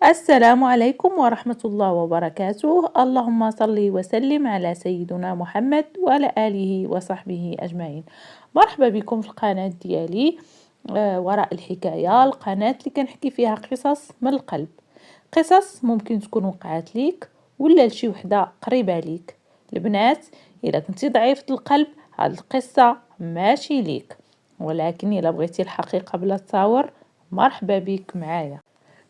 السلام عليكم ورحمة الله وبركاته. اللهم صل وسلم على سيدنا محمد وعلى آله وصحبه أجمعين. مرحبا بكم في القناة ديالي. وراء الحكاية، القناة اللي كنحكي فيها قصص من القلب، قصص ممكن تكون وقعت ليك ولا لشي وحدة قريبة ليك. البنات، إذا كنتي ضعيفة القلب هاد القصة ماشي ليك، ولكن إذا بغيتي الحقيقة بلا تصاور مرحبا بك معايا.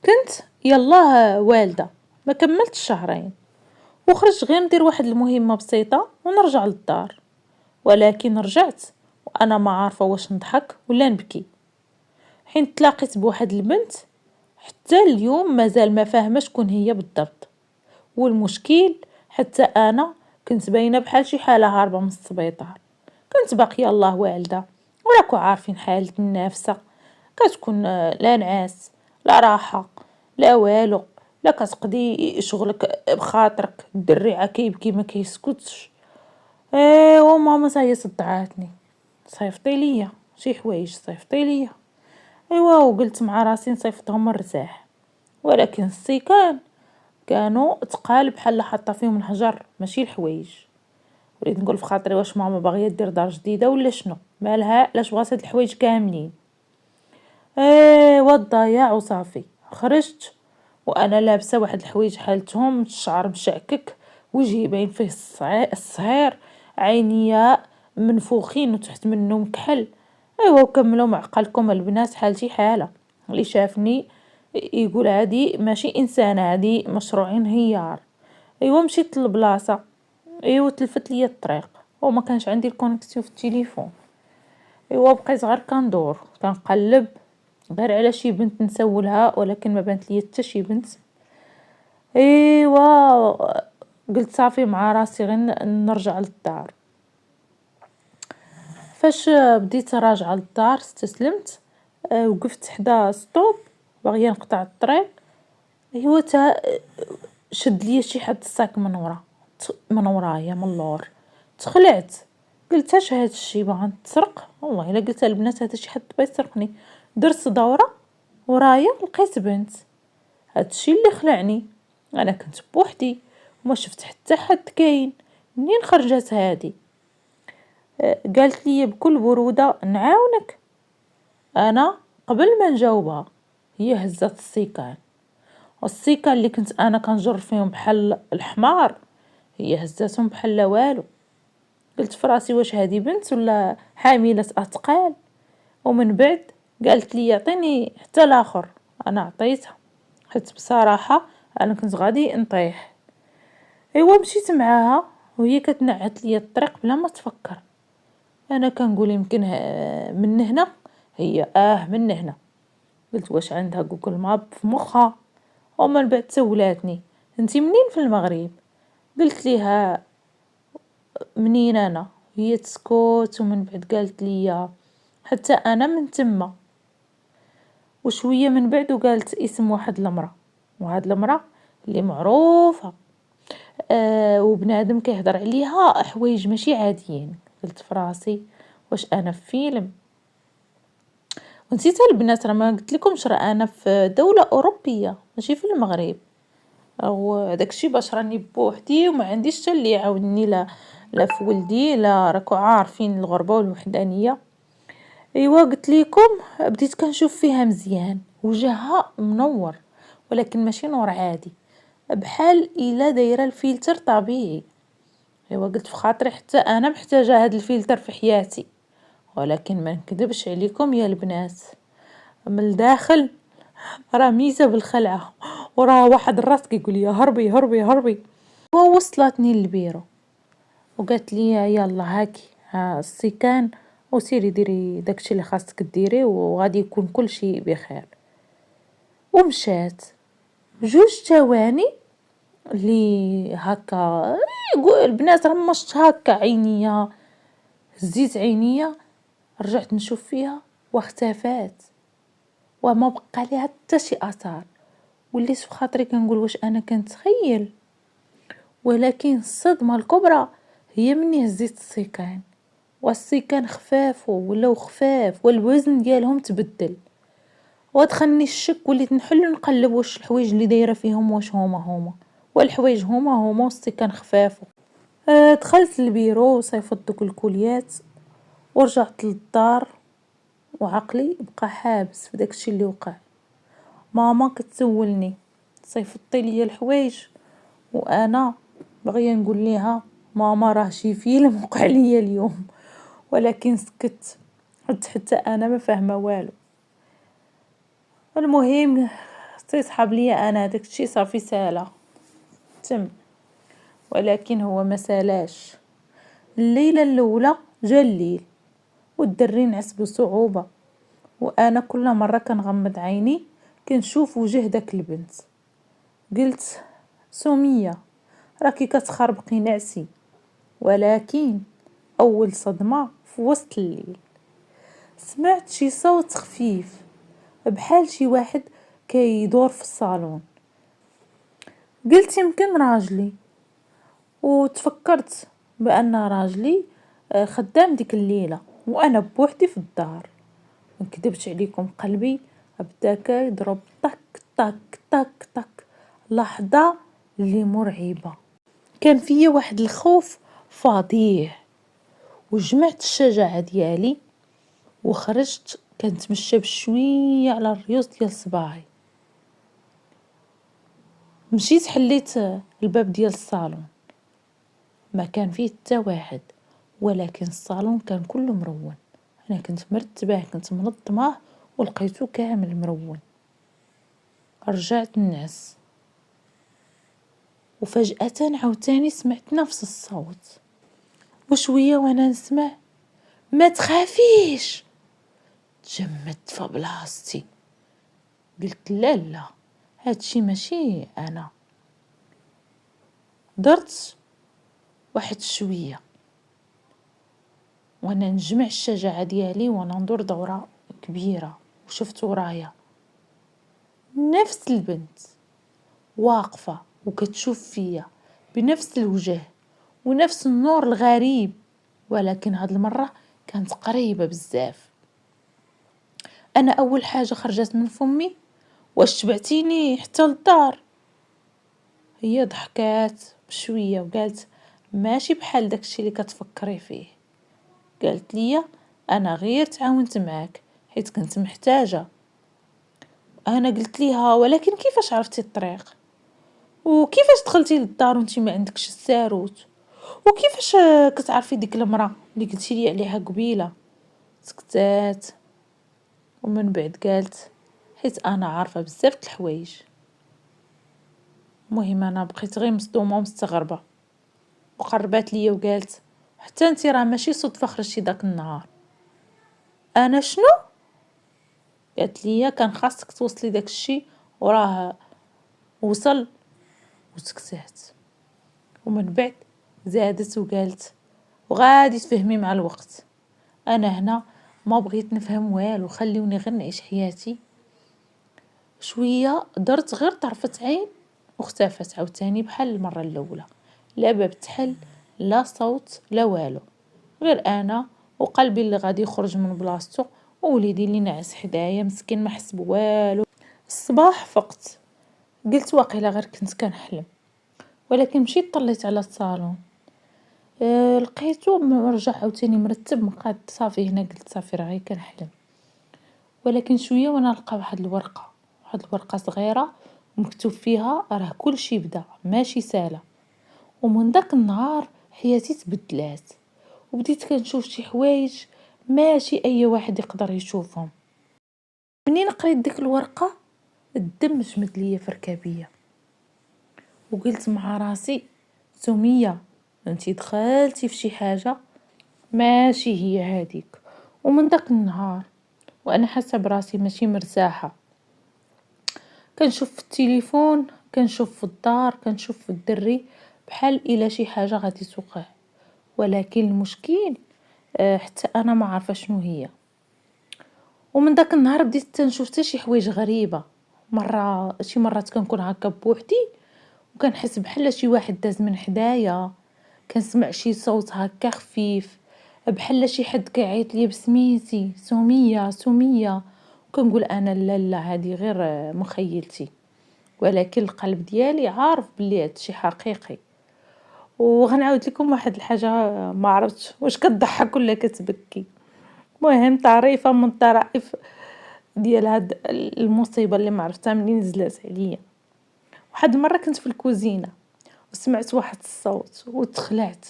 كنت يلاه والدة ما كملت شهرين، وخرجت غير ندير واحد المهمة بسيطة ونرجع للدار، ولكن رجعت وأنا ما عارفة واش نضحك ولا نبكي، حين تلاقيت بواحد البنت حتى اليوم مازال ما فاهمة شكون هي بالضبط. والمشكل حتى أنا كنت باينة بحال شي حالة هاربة من السبيطار. كنت باقية الله والدة، وراكو عارفين حالة النافسة، كتكون لا نعاس لا راحة لا والو، لا كتقضي شغلك بخاطرك، الدري عا كيبكي ما كيسكتش. ايوا ماما هي صدعاتني، صيفطي ليا شي حوايج، صيفطي ليا. ايوا وقلت مع راسي نصيفطهم ونرتاح، ولكن السيكان كانوا تقال بحال حاطه فيهم الحجر ماشي الحوايج. وليت نقول في خاطري واش ماما باغيه دير دار جديده ولا شنو، مالها لاش بغات هاد الحوايج كاملين. والضياع وصافي. خرجت وانا لابسه واحد الحوايج حالتهم، الشعر مشعكك، وجهي باين فيه الصهير، عينيا منفوخين وتحت منهم كحل. ايوا وكملوا معقلكم البنات، حالتي حاله اللي شافني يقول هادي ماشي انسانه، هادي مشروع انهيار. ايوا مشيت للبلاصه، ايوا تلفت ليا الطريق وما كانش عندي الكونيكسيون في التليفون. ايوا بقيت غير كندور كنقلب غير على شي بنت نسولها، ولكن ما بانت لي حتى شي بنت. ايوا قلت صافي مع راسي غير نرجع للدار. فاش بديت راجعه للدار استسلمت، وقفت حدا ستوب باغيه نقطع الطريق. ايوا تا شد ليا شي حد الساك من ورا، من ورايا من اللور. تخلعت، قلت اش هاد الشي، باغا تسرق؟ والله الا قلت البنات هذا شي حد بغا يسرقني. درت دوره ورايا لقيت بنت، هاد الشي اللي خلعني. انا كنت بوحدي وما شفت حتى حد كاين. منين خرجت هادي؟ قالت لي بكل برودة نعاونك. انا قبل ما نجاوبها هي هزت السيكان، والسيكان اللي كنت انا كنجر فيهم بحال الحمار هي هزتهم بحال لا والو. قلت فراسي واش هادي بنت ولا حاملة اثقال؟ ومن بعد قالت لي يعطيني حتى الاخر، انا عطيتها حيت بصراحة انا كنت غادي نطيح. ايوا مشيت معاها وهي كتنعت لي الطريق بلا ما تفكر. انا كنقول يمكن من هنا، هي من هنا. قلت واش عندها جوجل ماب في مخها؟ ومن بعد سولاتني انتي منين في المغرب؟ قلت ليها منين انا، هي تسكوت ومن بعد قالت لي حتى انا من تما. وشويه من بعد وقالت اسم واحد المراه، وهاد المراه اللي معروفه وبنادم كيهضر عليها حوايج ماشي عاديين. قلت فراسي واش انا في فيلم؟ ونسيت البنات راه ما قلت لكمش، راه انا في دوله اوروبيه ماشي في المغرب، او داكشي باش راني بوحدي وما عنديش حتى اللي يعاونني، لا في ولدي لا، راكو عارفين الغربه والوحدانيه. ايوا قلت لكم بديت كنشوف فيها مزيان، وجهها منور ولكن ماشي نور عادي، بحال الا دايره الفلتر طبيعي. ايوا قلت في خاطري حتى انا محتاجه هاد الفلتر في حياتي. ولكن ما نكذبش عليكم يا البنات، من الداخل راه ميزه بالخلعه، وراه واحد الراس كيقول لي هربي هربي هربي. ووصلتني للبيرو وقالت لي يلا هاكي ها السيكان وسيري ديري داكشي اللي خاصك ديري وغادي يكون كل شيء بخير. ومشات جوج ثواني اللي هكا يقول البنات رمشت هكا عينيا، هزيت عينيا رجعت نشوف فيها واختفات وما بقى ليها حتى شي اثار. وليت في خاطري كنقول واش انا كنتخيل، ولكن الصدمه الكبرى هي مني هزيت السيكان، والسيكان خفاف ولاو خفاف والوزن ديالهم تبدل. ودخلني الشك، وليت نحل نقلب واش الحوايج اللي دايره فيهم واش هما والحوايج هما وسطي كان خفاف. دخلت للبيرو صيفط دوك الكوليات ورجعت للدار وعقلي بقى حابس في داكشي اللي وقع. ماما كتسولني صيفطتي ليا الحوايج، وانا باغيه نقول ليها ماما راه شي فيلم وقع ليا اليوم، ولكن سكت حتى انا ما فاهمه والو. المهم تيصحاب ليا انا داكشي صافي سالا تم، ولكن هو ما سالاش. الليله الاولى جا الليل والدري نعس بصعوبه، وانا كل مره كنغمض عيني كنشوف وجه داك البنت. قلت سمية راكي كتخربقي نعسي. ولكن اول صدمه في وسط الليل سمعت شي صوت خفيف بحال شي واحد كيدور في الصالون. قلت يمكن راجلي، وتفكرت بان راجلي خدام ديك الليله وانا بوحدي في الدار. مكذبش عليكم، قلبي بدا كيضرب طك طك طك طك، لحظه اللي مرعبه. كان فيا واحد الخوف فظيع، وجمعت الشجاعه ديالي وخرجت كنتمشى بشويه على الريوس ديال صباعي. مشيت حليت الباب ديال الصالون، ما كان فيه حتى واحد، ولكن الصالون كان كله مرون. انا كنت مرتباه كنت منظمه ولقيته كامل مرون. رجعت نعس وفجأة عاوتاني سمعت نفس الصوت، وشوية وانا نسمع ما تخافيش. تجمدت في بلاصتي، قلت لا هادشي ماشي انا. درت واحد شوية وانا نجمع الشجاعة ديالي وانا ندور دورة كبيرة، وشفت ورايا نفس البنت واقفة وكتشوف فيا بنفس الوجه ونفس النور الغريب، ولكن هاد المرة كانت قريبة بزاف. انا اول حاجة خرجت من فمي واش تبعتيني حتى للدار؟ هي ضحكات بشوية وقالت ماشي بحال داكشي اللي كتفكري فيه. قالت لي انا غير تعاونت معاك حيت كنت محتاجة. انا قلت ليها ولكن كيفاش عرفتي الطريق؟ وكيفاش دخلتي للدار وانتي ما عندكش الساروت؟ وكيفاش كتعرفي ديك المراه اللي قلتي لي عليها قبيله؟ سكتات ومن بعد قالت حيت انا عارفه بزاف د الحوايج. المهم انا بقيت غير مصدومه ومستغربه، وقربات ليا وقالت حتى انت راه ماشي صدفه خرجتي داك النهار. انا شنو؟ قالت لي كان خاصك توصلي داك الشيء وراه وصل. وسكتات ومن بعد زادت وقالت وغادي تفهمي مع الوقت. انا هنا ما بغيت نفهم والو، خليوني غير نعيش حياتي. شويه درت غير طرفة عين واختفت عاوتاني بحال المره الاولى. لا باب تحل لا صوت لا والو، غير انا وقلبي اللي غادي يخرج من بلاصتو ووليدي اللي نعس حدايا مسكين ما حس بوالو. الصباح فقت قلت واقيلا غير كنت كنحلم، ولكن مشيت طليت على الصالون لقيته مرجع عاوتاني مرتب مقاد. صافي هنا قلت صافي راه غير كنحلم. ولكن شويه وانا نلقى واحد الورقه صغيره مكتوب فيها راه كلشي بدا ماشي ساله. ومن داك النهار حياتي تبدلات وبديت كنشوف شي حوايج ماشي اي واحد يقدر يشوفهم. منين قريت ديك الورقه الدم جمد ليا في ركابيه، وقلت مع راسي سمية انتي دخلتي في شي حاجه ماشي هي هذيك. ومن داك النهار وانا حاسه براسي ماشي مرتاحه، كنشوف في التليفون كنشوف في الدار كنشوف في الدري بحال الى شي حاجه غادي توقع، ولكن المشكل حتى انا ما عارفه شنو هي. ومن داك النهار بديت تنشوف حتى شي حوايج غريبه. شي مرات كنكون هكا بوحدي وكنحس بحال شي واحد داز من حدايا، كنسمع شي صوت هكا خفيف بحال شي حد كيعيط لي بسميتي سمية سمية، كنقول انا لا لا هذه غير مخيلتي، ولكن القلب ديالي عارف بلي هادشي حقيقي. وغنعاود لكم واحد الحاجه، ما عرفتش واش كتضحك ولا كتبكي. المهم طريفه من الطرائف ديال هاد المصيبه اللي ما عرفتها منين نزلت عليا. واحد المره كنت في الكوزينه وسمعت واحد الصوت وتخلعت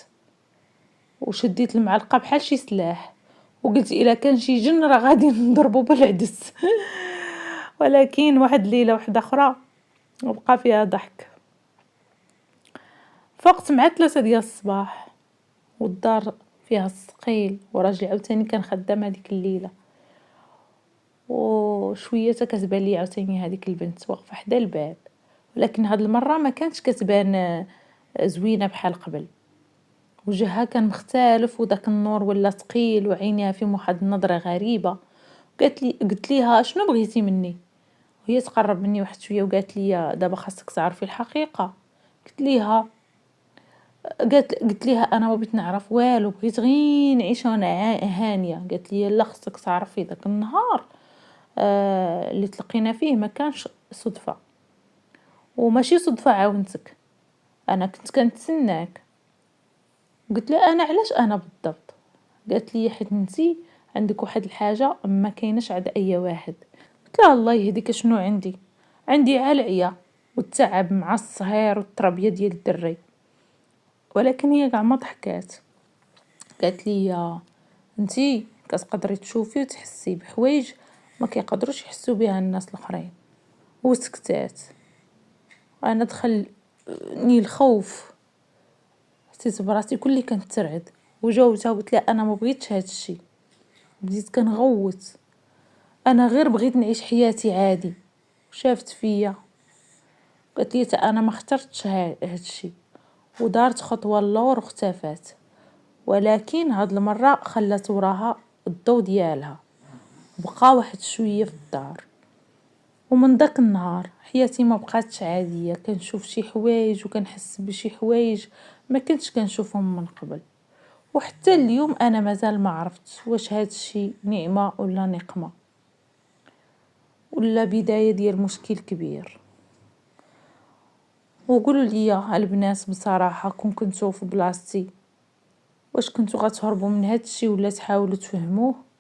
وشديت المعلقه بحال شي سلاح، وقلت الا كان شي جن راه غادي نضربو بالعدس. ولكن واحد ليله واحده اخرى وبقى فيها ضحك. فقت مع 3 ديال الصباح والدار فيها الثقيل، وراجلي عاوتاني كان خدام هذيك الليله، وشويه كتبان لي عاوتاني هذيك البنت واقفه حدا الباب، ولكن هاد المره ما كانتش كتبان زوينه بحال قبل. وجهها كان مختلف وداك النور ولا ثقيل وعينيها فيهم واحد النظره غريبه. قلت ليها شنو بغيتي مني؟ وهي تقرب مني واحد شويه وقالت لي دابا خاصك تعرفي الحقيقه. قلت ليها انا ما بغيت نعرف والو، بغيت غير نعيش وانا هانيه. قالت لي لا، خاصك تعرفي داك النهار اللي تلقينا فيه ما كانش صدفه، وماشي صدفه عاونتك، انا كنت كنتسناك. قلت لها انا علاش انا بالضبط؟ قالت لي حيت انتي عندك واحد الحاجه ما كايناش عند اي واحد. قلت لها الله يهديك شنو عندي علعيه والتعب مع الصهير والتربيه ديال الدري. ولكن هي كاع ما ضحكات، قالت لي انتي كتقدري تشوفي وتحسي بحوايج ما كيقدروش يحسوا بها الناس الاخرين. وسكتات. انا دخلني الخوف، حسيت براسي كلي كنترعد، وجاوبتها وقلت لها انا ما بغيتش هذا الشيء. بديت كنغوت، انا غير بغيت نعيش حياتي عادي. شافت فيا قالت لي انا ما اخترتش هذا الشيء، ودارت خطوه للور واختفت. ولكن هاد المره خلت وراها الضو ديالها، بقى واحد شويه في الدار. ومن داك النهار حياتي ما بقاتش عاديه، كنشوف شي حوايج وكنحس بشي حوايج ما كنتش كنشوفهم من قبل. وحتى اليوم انا مازال ما عرفت واش هاد الشيء نعمه ولا نقمه ولا بدايه ديال مشكل كبير. وقولوا لي البنات بصراحه، كنتو في بلاصتي واش كنتو غتهربوا من هاد الشيء ولا تحاولوا تفهموه؟